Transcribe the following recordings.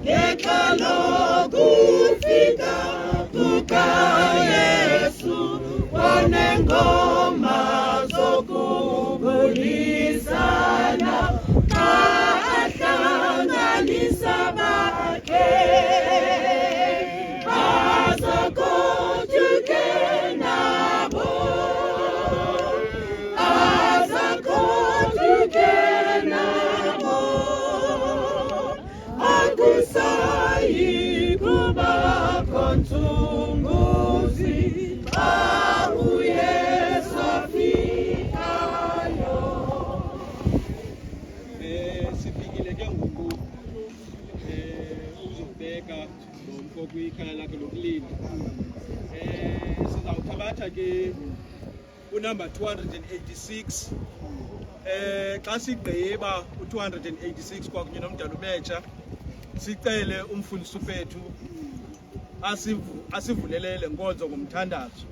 Ngekalokufika kukaYesu wanengoma zokubulisana ahlanganisa bakhe azakojuke nabo akusayi kuba kontunguzi uYesu afikayo. Sifikile ke ngoku uzobeka lo mfo kwikhaya lakhe lokulinda. Sizawuthabatha ke unumber 286. Xa sigqiba u286 kwakunye nomdala umetsha sicele umfundisi wethu asivulelele nkonzo ngomthandazo.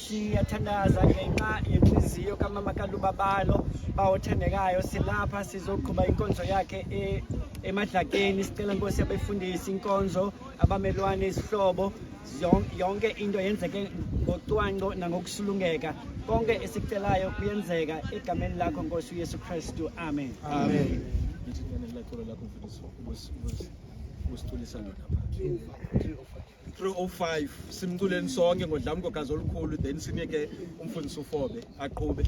Siyathandaza ngenxa yenhliziyo kaMama kaLubabalo bawothandekayo. Silapha sizoqhuba inkonzo yakhe emadlakeni. Sicela Nkosi abefundisi inkonzo, abamelwane, izihlobo, yonke into yenzeke ngocwangco nangokusulungeka. Konke esicelayo kuyenzeka egameni lakho Nkosi uYesu Kristu. Amen. Amen. 305 simculeni sonke ngodlamko gazi olukhulu, then sinike umfundisi uFobe aqhube.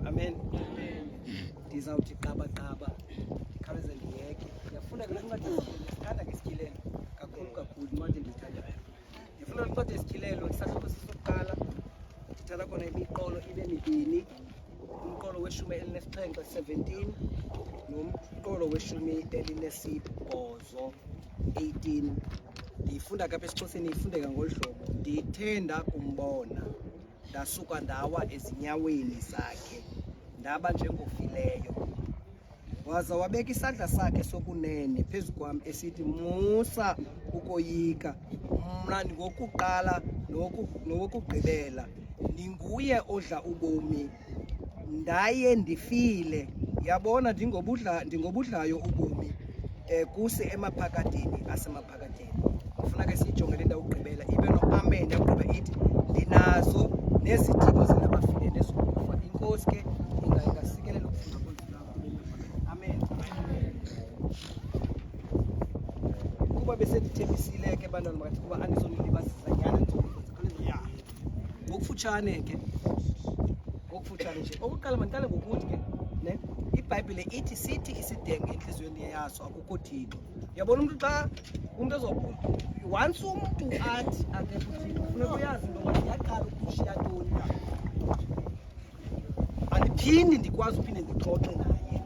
Amen. Ndizawuthi qaba ndikhawuleze ndiyeke. Ndiyafunda ke lo ncwadi sithanda ngesikileni kakhulu. Ngifuna uqede isikhilelo isahluko sokuqala. Ngithatha khona imiqolo ibe mibini. Umqolo weshumi elinesixhenxe 17 nomqolo weshumi elinesibhozo 18. Ndifunda kapha esiXhoseni ifundeka ngolhlobo. Ndithenda kumbona ndasuka ndawa ezinyaweni zakhe ndaba njengofileyo. Waza wabeka isandla sakhe sokunene phezu kwami esithi musa ukoyika mna ngokuqala nokugqibela ninguye odla ubomi ndaye ndifile yabona ndingobudlayo ubomi kuse emaphakadeni asemaphakadeni. Ufuna ke siyijongele indawo ukugqibela ibe no-amen yakugqiba ithi ndinazo nezithiko zinabafile nezokufa. Inkosi ke ingasikelela ukufunda kwethu lapho. Amen. Kuba bese ndithembisile ke bantwana bakathi kuba andizonilibazisa nyana ndizonilibazisa. Ngokufutshane ke. Ngokufutshane nje. Okuqala mandiqale ngokuthi ke ne iBhayibhile ithi sithi isidenge enhliziyweni yaso akukho thixo. Yabona umuntu xa umuntu once umuntu athi akekho thixo kufuneka uyazi into yokuba yaqala ukushiya ntoni. Andiphindi ndikwazi uphinde ndixoxe naye.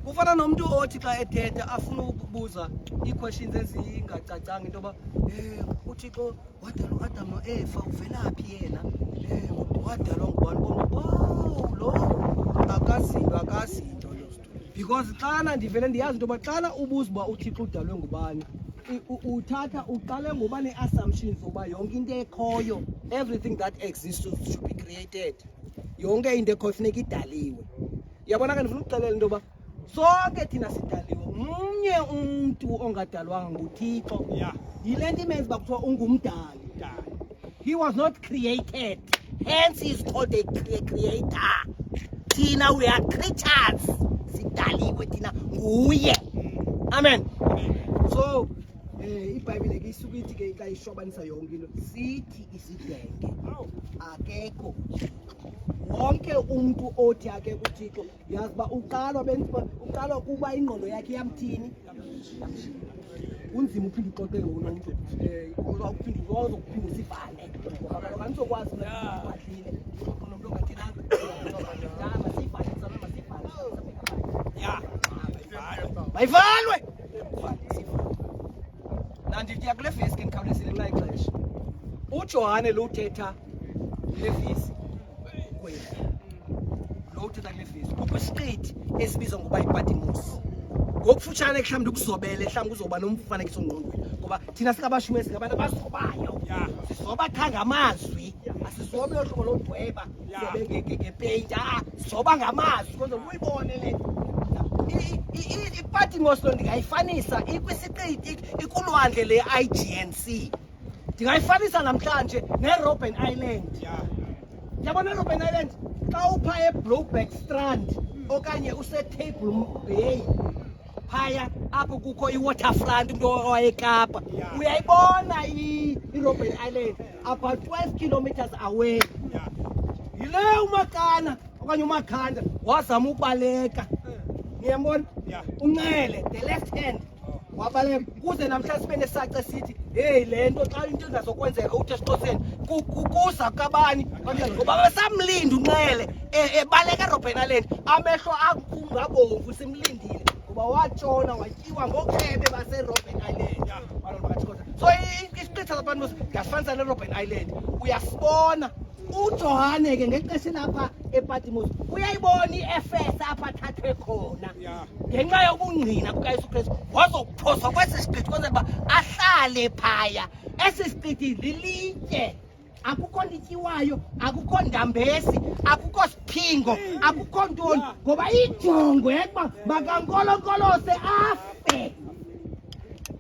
Kufana nomuntu othi xa ethetha afuna ukubuza ii-questions ezingacacanga into yoba uthixo wadala uAdam noEva uvelaphi yena, wadalwa ngubani bonke. Lo akazinto because xana ndivele ndiyazi into yoba xana ubuza uba uthixo udalwe ngubani uthatha uqale ngoba nee-assumptions uba yonke into ekhoyo, everything that exists should be created. Yonke into ekhoyo funeka idaliwe. Yabona ke ndifuna ukuxelela into yoba sonke thina sidaliwe umnye umuntu ongadalwanga nguThixo. Yile nto imenza uba kuthiwa ungumdali. He was not created, hence he is called a creator. Thina we are creatures, sidaliwe thina nguye. Amen. So iBhayibhile ke isuke ithi ke xa ishobanisa yonke into sithi isidenge akekho wonke umuntu othi akekho uThixo yazi uba uqalwa kuba ingqondo yakhe yamthini. Unzima uphinde uxoxe ngomuntu uzokuphinda usivane ngoba anizokwazi ukubadlile nomuntu ongathilanga mayivalwe nandiya kule vesi ke ndikhawulezile nxa ixesha. uJohane lo uthetha le vesi kwethu lo uthetha kule vesi ukwisiqithi esibizwa ngoba yiPatmos. Ngokufutshane mhlawumbe ukuzobele mhlawumbe uzoba nomfanekiso ngqondweni ngoba thina singabashumi singabantu abazobayo. Sizoba qha ngamazwi, asizobe uhlobo lodweba sizobe ngepeyinti sizoba ngamazwi ukuze uyibone le iPatmos. Lo ndingayifanisa ikwisiqithi ikulwandle le-IGNC. Ndingayifanisa namhlanje neRobben Island. Yabona iRobben Island xa upha eBlowback Strand okanye useTable Bay phaya apho kukho iwaterfront into owayeKapa uyayibona iRobben Island about 12 kilometers away. Yile uMakana okanye uMakhanda wazama ukubaleka ngiyambona uNcele the left hand wabaleka kuze namhlanje sibe nesace esithi hey le nto xa into ingazokwenzeka uthi esiXhoseni kukuza kabani ngoba besamlinda uNcele ebaleka eRobben Island amehlo akungabomvu simlindile ngoba watshona watyiwa ngokhebe baseRobben Island. So isiqithi sabantu ngasifanisa neRobben Island uyasibona. uJohane ke ngexesha lapha ePatmos uyayibona iEfesa apha athathwe khona ngenxa yokungqina kukaYesu Kristu wazokuphoswa kwesi siqithi kwenza uba ahlale phaya. Esi siqithi lilitye, akukho ndityiwayo, akukho ndambesi, akukho siphingo, akukho ntoni ngoba ijongo yokuba makankolonkolose afe.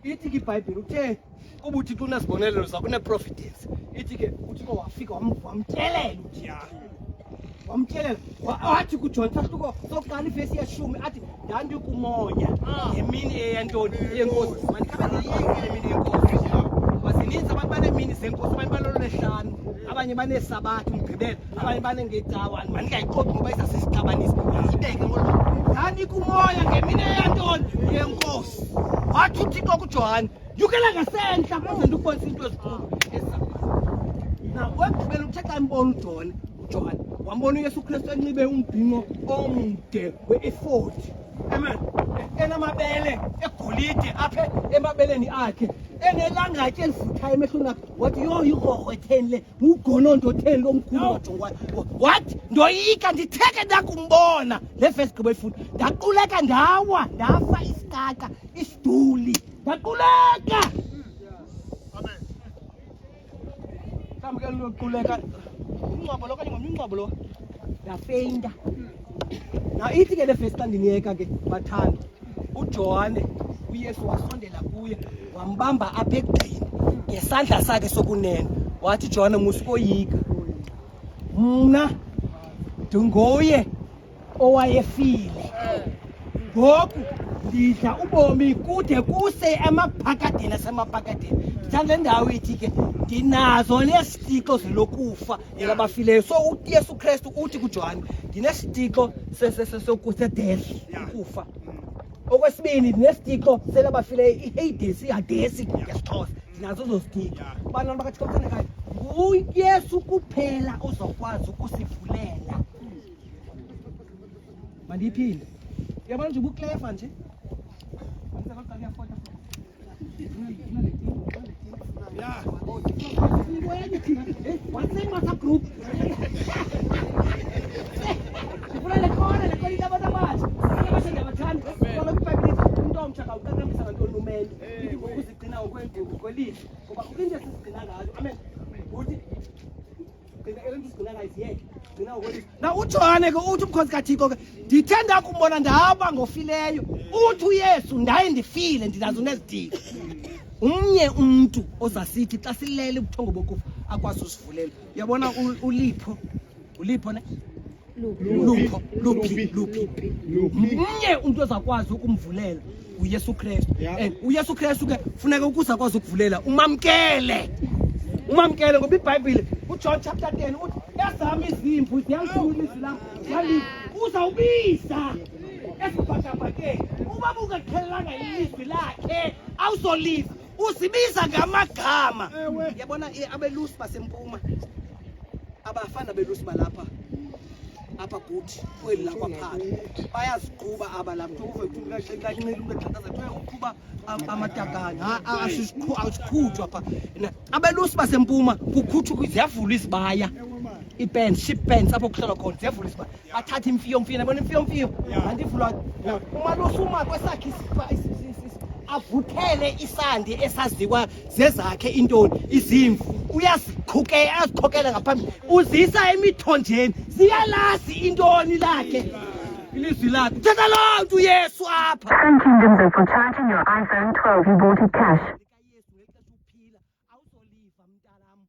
Ithi ke iBhayibhile uthe kuba uThixo unasibonelelo zakho une-providence. Ithi ke uThixo wafika wamtyelela wamtyelela wathi kuJohn sahluko sokuqala ivesi yeshumi athi ndandikumoya ngemini eyantoni yenkosi. Mandikhabe ndiyiyekile emini yenkosi ngoba zininzi abantu baneemini zenkosi, abanye balolwesihlanu, abanye baneesabatha umgqibelo, abanye banengecawa. Mandingayixoxi ngoba izasisixabanisa ndiyibeke ngolo. Ndandikumoya ngemini eyantoni yenkosi. Wathi uThixo kuJohane nyukela ngasentla kuze ndikubonise into ezikhulu. sambona uJohn wambona uYesu Kristu enxibe umbhinqo omde we-effort amen enamabele egolide apha emabeleni akhe enelangatye elivuthayo emehlweni akhe wathi yo yirhorho etheni le ngugononto otheni lo mkhulu kajongwane wathi ndoyika nditheke ndakumbona le verse gqiba ifunda ndaquleka ndawa ndafa isikaka isiduli ndaquleka amen kamke loquleka umncwabo lo kanye ngomncwabo lo ndafeyinta na ithi ke le verse xa ndiniyeka ke bathanda uJohane uYesu wasondela kuye wambamba apha egqini ngesandla sakhe sokunene wathi John musikoyika mna ndingoye owayefile ngoku ndidla ubomi kude kuse emaphakadeni asemapakadeni mhlawumbe ndawo ithi ke ndinazo nesitiko zelokufa yelabafileyo so uYesu Kristu uthi kuJohn ndinesitiko sedeath ukufa okwesibini ndinesitiko selabafileyo iHades iHadesi ngesixhosa ndinazo zo sitiko bana bakathi komthandekayo uYesu kuphela ozokwazi ukusivulela mandiphinde yabona nje ubuclever nje yeah what's in WhatsApp group sifuna le khona abantu abathi abathanda ngoba kuBhayibheli umuntu omtshaka uqaqambisa ngantoni umuntu ukuzigcina ngokwenduku kwelithi ngoba into esigcina ngayo amen uthi na uJohane ke uthi umkhosi kaThixo ke ndithanda ukumbona ndahamba ngofileyo uthi uYesu ndaye ndifile ndinazo nezidiko umnye umuntu ozasithi xa silele ubuthongo bokufa akwazi usivulela uyabona ulipho ne luphi umnye umuntu ozakwazi ukumvulela uYesu Kristu and uYesu Kristu ke funeka ukuze akwazi ukuvulela umamkele ngoba iBhayibheli uJohn chapter 10 uthi ezami izimvu ziyangifuna la yali uzawubisa esibhakabhakeni uma ungaqhelanga ilizwi lakhe awuzoliva uzibiza ngamagama yabona abelusi basempuma abafana belusi balapha apha kuthi kweli la kwaphana bayaziqhuba aba lapho uve uqhuba amatakana asikhutshwa pha abelusi basempuma kukhutshwa ziyavula izibaya ship pens apho kuhlala khona ziyavula izibaya bathatha imfiyo yabona imfiyo andivulwa umalusi uma kwesakhe avuthele isandi esaziwa zezakhe intoni izimvu uyazikhokela ngaphambili uzisa emithonjeni ziyalazi intoni lakhe ilizwi lakhe uthetha loo nto uYesu apha. Thank you for charging your iPhone 12 you bought it cash. Awuzoliva mntanam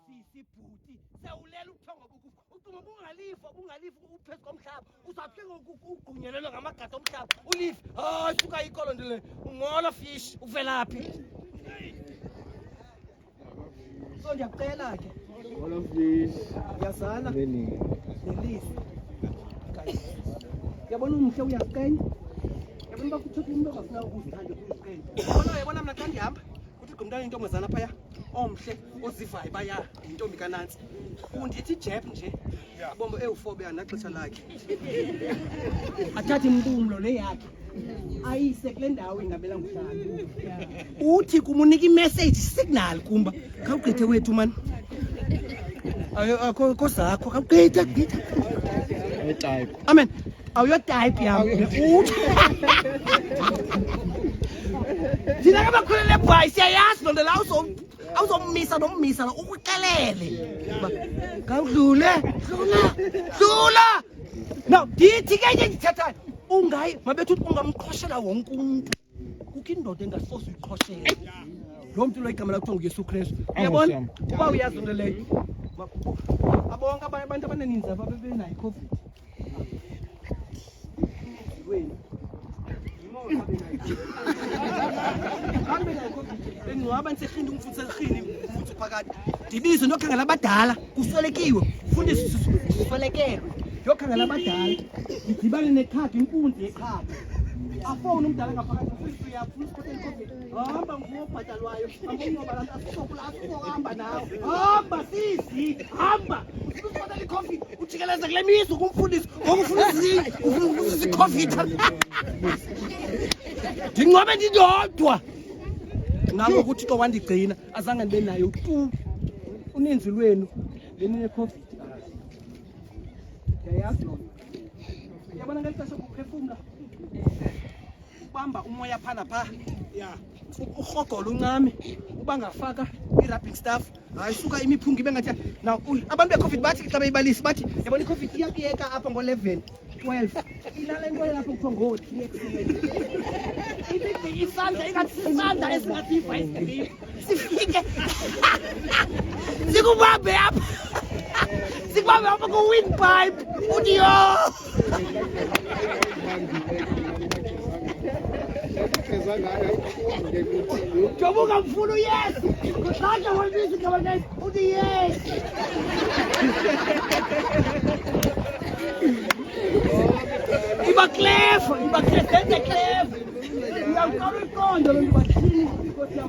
sisibhuti sewulela ubuthongo bokufa ucinga bungalifa uphezu komhlaba uzaphe ukugqunyelelwa ngamagada omhlaba ulive hayi suka ikolo ndile ungola fish uvelaphi so ndiyacela ke ngola fish yazana nelisi yabona umhle uyaziqenya yabona bakuthola umuntu ongafuna ukuzithanda kuziqenya yabona mna xa ndihamba kuthi gqumntana intombazana phaya omhle ozivayo baya intombi kaNantsi undithi jeb nje bombo ewufobia naxesha lakhe athathe impumlo le yakhe ayise kule ndawo ingabela nguhlala uthi kumunika imessage signal kumba khawugqithe wethu man akho zakho khawugqithe type amen awuyotype yami uthi thina kabakhulele bhayi siyayazi loo nto la awuzommisa nommisa ukuxelele ngawudlula no ndithi ke nje ndithethayo ungayi mabethu ungamqhoshela wonke umuntu kukho indoda engasoze uyiqhoshele loo mntu lo igama lakuthiwa nguYesu Kristu uyabona uba uyazi nto leyo abonke abantu abaneninzi apha bebenayo iCovid bengiwaba nisehlinda umfutho selihini umfutho phakathi ndibizo ndokhangela abadala kuswelekiwe ufundise uswelekelwe ndokhangela abadala ndidibane nekhadi inkunzi yekhadi afowuni umdala ngaphakathi hamba ngobhatalwayo hamba nawe hamba sisi hamba usiphatha icoffee ujikeleza kule mizi kumfundisi ngokufundisa icoffee ndinqobe ndindodwa nabo ukuthi to wandigcina azange ndibe nayo tu uninzi lwenu lenine covid yayazi lona yabona ngelixesha ukuphefumla ubamba umoya phana pha ya urhogolo uncame ubangafaka i-rubbing staff hayi suka imiphunga ibe ngathi now abantu be-covid bathi xa beyibalisi bathi yabona i-covid iyakuyeka apha ngo-11 12 ilale nto yalapho kuthiwa ngo-3 isandla ingathi sisandla esingathi ibhayisikili sifike sikubambe apha sikubambe apha ku-windpipe uthi yo Jobuka mfulu yes. Kushaka wabisi kama guys. Uti yes. Iba clef, tete clef. Uyakwazi kondo lo ndibathini because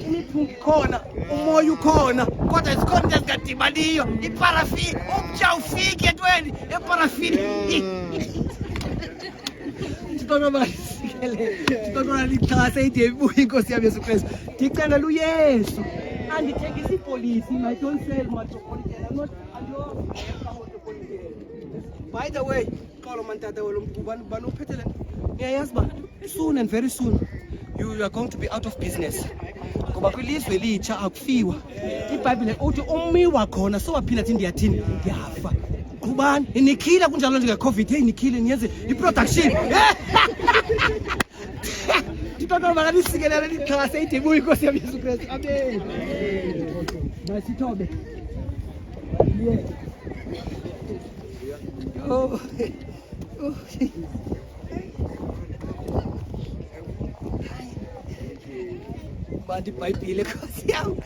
imiphungu khona, umoya ukhona, kodwa isikhona esingadibaniyo. Iparafini, umtsha ufike entweni, eparafini. Titona lichase idebu inkosi yami Yesu Kristu ndicela uYesu andithekisa ipolisi I don't sell metropolitan I'm not metropolitan by the way xolo mantata welo bani uphethele niyayazi ba soon and very soon you are going to be out of business ngoba kwilizwe elitsha akufiwa iBhayibhile uthi ummiwa khona so waphinda athi ndiyathini ndiyafa kubani inikhila kunjalo njengeCovid hey nikhile niyenze iproduction Titona makalisikelela lichase idebu inkosi yami Yesu Kristu amen masithobe yeah oh Bantu iBhayibhile inkosi yami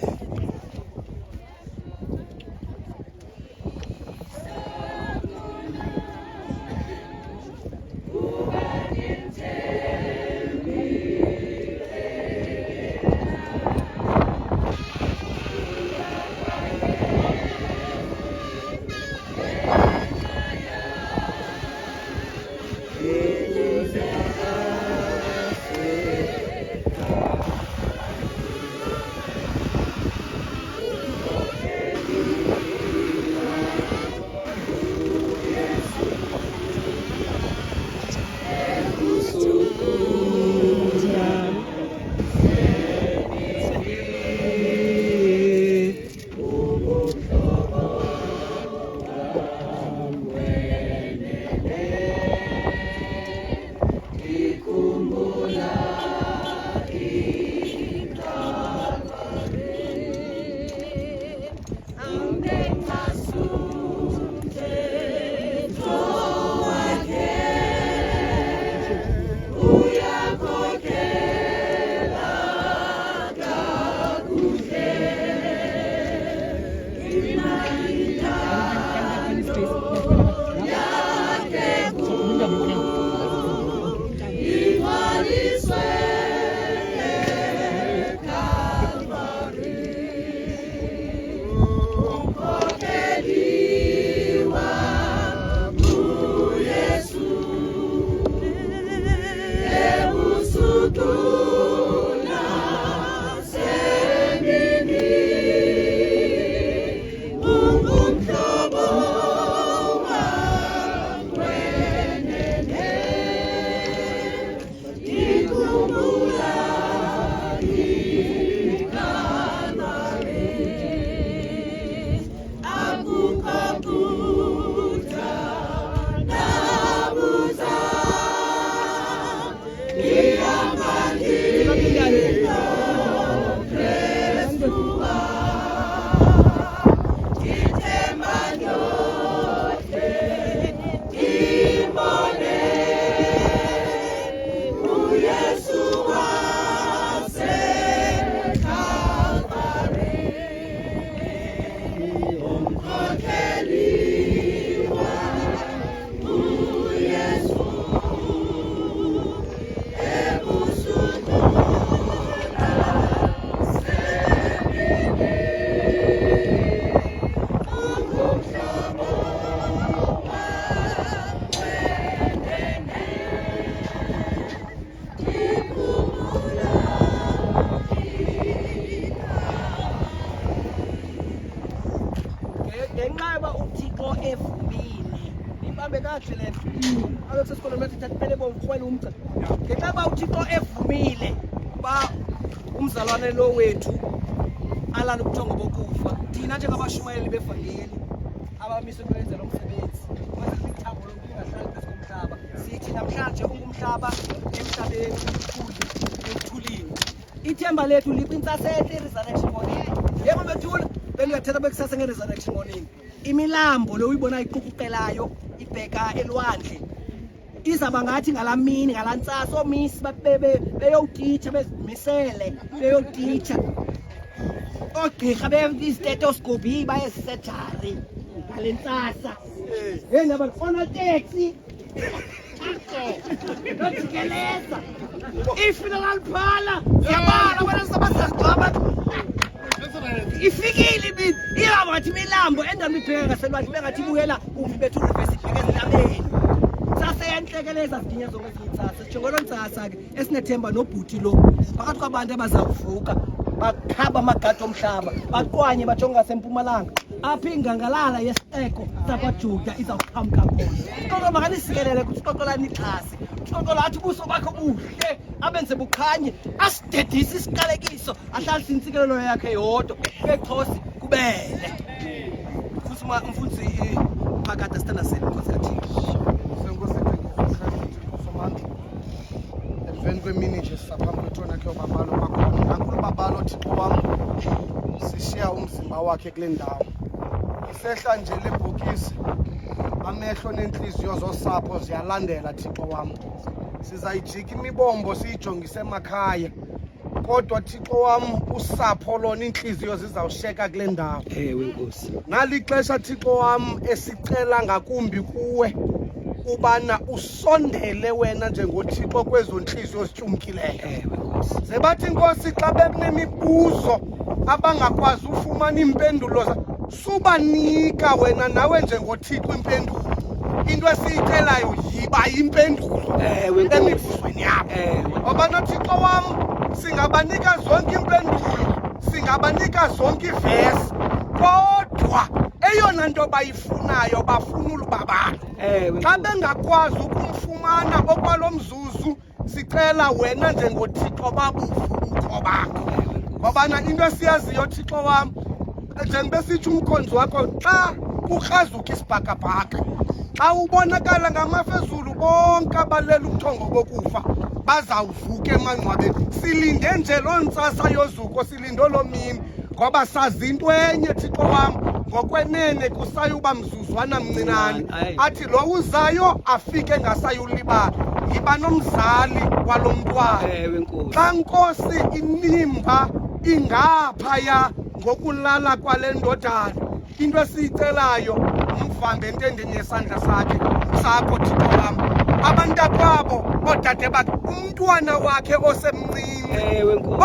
njengoba uThixo evumile ibambe kahle le alo sesikhona manje thatha phele bomkhwela umca ngenxa uThixo evumile ba umzalwane lo wethu alana ubuthongo bokufa thina njengabashumayeli bevangeli abamiswe ukwenza lo msebenzi manje ithambo lokungahlali kwesikomhlaba sithi namhlanje ungumhlaba emhlabeni ekuthulini ithemba lethu likwintsaseti resurrection morning yebo bethula beliyathetha bekusasa nge-resurrection morning imilambo lo uyibona iqukuqelayo ibheka elwandle izaba ngathi ngalamini ngalantsasa omisi beyotitsha bezimisele beyotitsha ogqirha be-stethoscope bayesejari ngalentsasa hey nabafona taxi nojikeleza i-funeral parlour yabala wena sabasazigcaba ifikile mina ihamba ngathi imilambo endaweni ibheka ngaselwandle bengathi ibuyela umfi bethu reverse ibheke ezintabeni saseyenhlekeleza zidinya zonke ezintsasa njengolo ntsasa-ke esinethemba nobhuti lo phakathi kwabantu abazawuvuka bakhaba amagadi omhlaba baqwanye bajonge ngasempumalanga apha ingangalala yesixeko sakwajuda izawuqhamuka khona uXoxo makanisikelele ukuthi uXoxo lanixhase uXoxo lathi ubuso bakho buhle abenze bukhanye asidedise isiqalekiso ahlalise intsikelelo yakhe yodwa bexhosi kubele futhi umfundisi phakade sithanda senu Nkosi kaThixo emveni kwemini nje saphambi kwethona khe ubabalo bakhona nankulu babalo Thixo wam sishiya umzimba wakhe kule ndawo isehla nje lebhokisi amehlo nenhliziyo zosapho ziyalandela Thixo wam sizayijika imibombo siyijongise emakhaya kodwa Thixo wam usapho lona inhliziyo zizawusheka kule ndawo ewe Nkosi nalixesha Thixo wam esicela ngakumbi kuwe ubana usondele wena njengoThixo kwezo nhliziyo zityumkileyo zebathi Nkosi xa bekunemibuzo abangakwazi ufumana impendulo subanika wena nawe njengoThixo impendulo into esiyicelayo yiba impendulo emibuzweni yabo ngoba noThixo wam singabanika zonke impendulo singabanika zonke ivesi kodwa eyona nto bayifunayo bafuna ulubabalo xa bengakwazi ukumfumana okwalo mzuzu sicela wena njengoThixo babufu ukho bakho ngobana into esiyaziyo Thixo wam njengoba sitsho umkhonzi wakho xa ukrazuka isibhakabhaka xa ubonakala ngamafezulu bonke abalela ubuthongo bokufa bazawuvuka emangcwabeni silinde nje loo ntsasa yozuko silinde loo mini ngoba sazi into enye Thixo wam ngokwenene kusayuba mzuzwana mncinane athi lo uzayo afike ngasayulibala yiba nomzali walo mntwana xa Nkosi inimba ingaphaya ngokulala kwale ndodana into esiyicelayo umvambe entendeni yesandla sakho Thixo wam abantakwabo odade bakhe umntwana wakhe osemncinci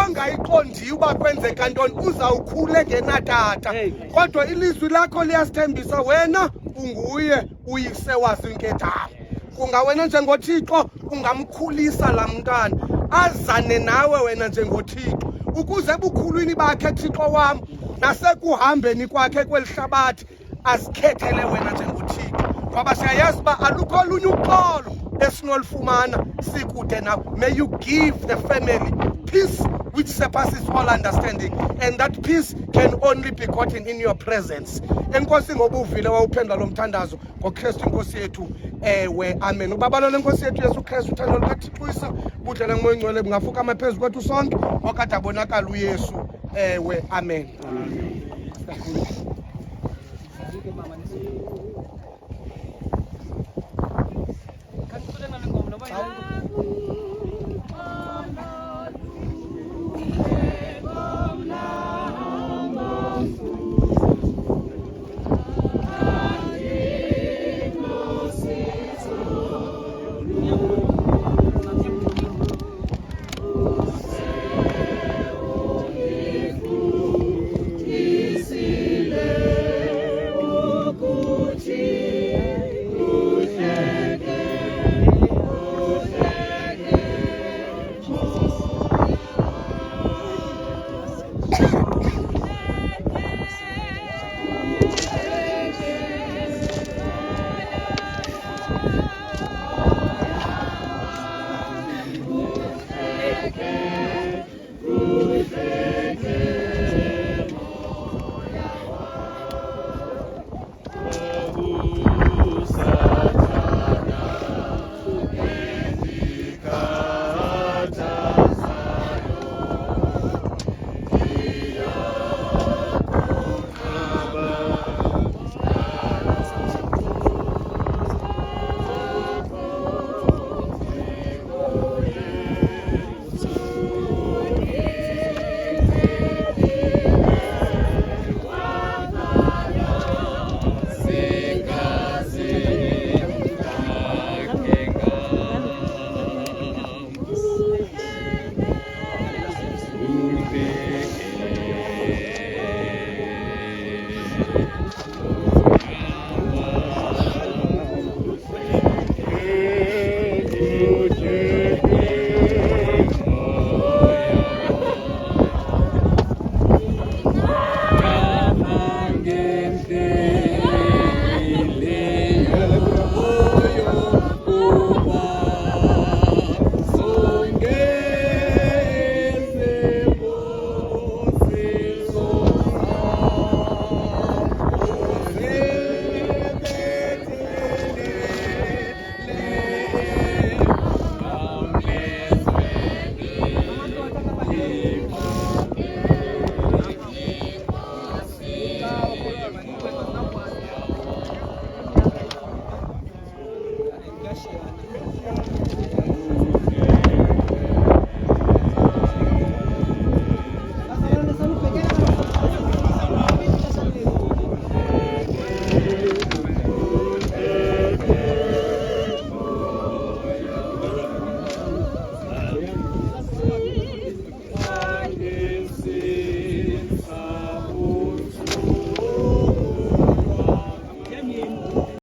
ongayiqondiyo uba kwenzeka ntoni uzawukhule ngenatata kodwa ilizwi lakho liyasithembisa wena unguye uyise wazinkethalo kungawena njengoThixo ungamkhulisa laa mntwana azane nawe wena njengoThixo ukuze ebukhulwini bakhe Thixo wam nasekuhambeni kwakhe kweli hlabathi azikhethele wena njengoThixo ngoba siyayazi uba alukho olunye uxolo esinolufumana sikude nawe. May you give the family peace which surpasses all understanding, and that peace can only be gotten in your presence. Enkosi ngoba uvile wawuphendula lo mthandazo ngoKristu inkosi yethu ewe amen. Ubabalo lenkosi yethu Yesu Kristu uthando lukaThixo budlala ngomoya ongcwele bungafuka amaphezu kwethu sonke wakade abonakala uYesu ewe amen. Amen.